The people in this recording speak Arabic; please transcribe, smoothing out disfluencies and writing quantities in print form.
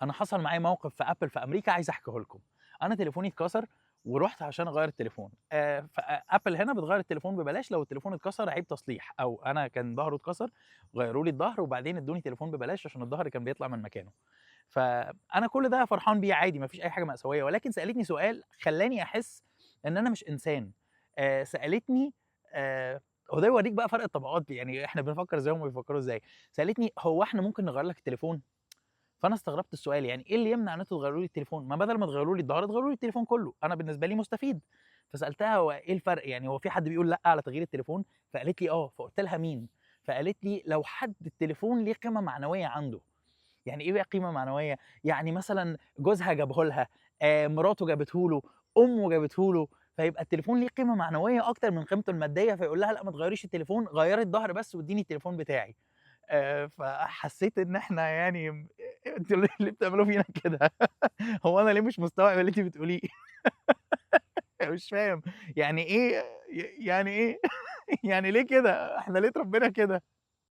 انا حصل معايا موقف في ابل في امريكا عايز احكيه لكم. انا تليفوني اتكسر ورحت عشان اغير التليفون. فابل هنا بتغير التليفون ببلاش لو التليفون اتكسر عيب تصليح، او انا كان ظهره اتكسر غيروا لي الظهر وبعدين ادوني تليفون ببلاش عشان الظهر كان بيطلع من مكانه. فانا كل ده فرحان بيه عادي، ما فيش اي حاجه مأساويه، ولكن سالتني سؤال خلاني احس ان انا مش انسان. سالتني هو ده يوريك بقى فرق الطبقات، يعني احنا بنفكر ازاي وهم بيفكروا ازاي. سالتني هو احنا ممكن نغير لك التليفون؟ فأنا استغربت السؤال، يعني إيه اللي يمنع إن أنتم تغيّروا لي التليفون؟ ما بدل ما تغيّروا لي الضهر تغيّروا لي التليفون كلّه، أنا بالنسبة لي مستفيد. فسألتها هو إيه الفرق، يعني هو في حد بيقول لأ على تغيير التليفون؟ فقالت لي آه، فقُلت لها مين؟ فقالت لي لو حد التليفون ليه قيمة معنوية عنده. يعني إيه بقى قيمة معنوية؟ يعني مثلًا جوزها جابه لها، مراته جابته له، أمه جابته له، فيبقى التليفون ليه قيمة معنوية أكتر من قيمته المادية، فيقول لها لأ ما تغيّريش التليفون، غيّري الضهر بس وادّيني التليفون بتاعي. فحسيت إن إحنا يعني أنتم ليه بتعملوا فينا كده؟ هو أنا ليه مش مستوعب اللي أنتِ بتقوليه؟ مش فاهم يعني إيه يعني إيه؟ يعني ليه كده؟ إحنا ليه اتربينا كده؟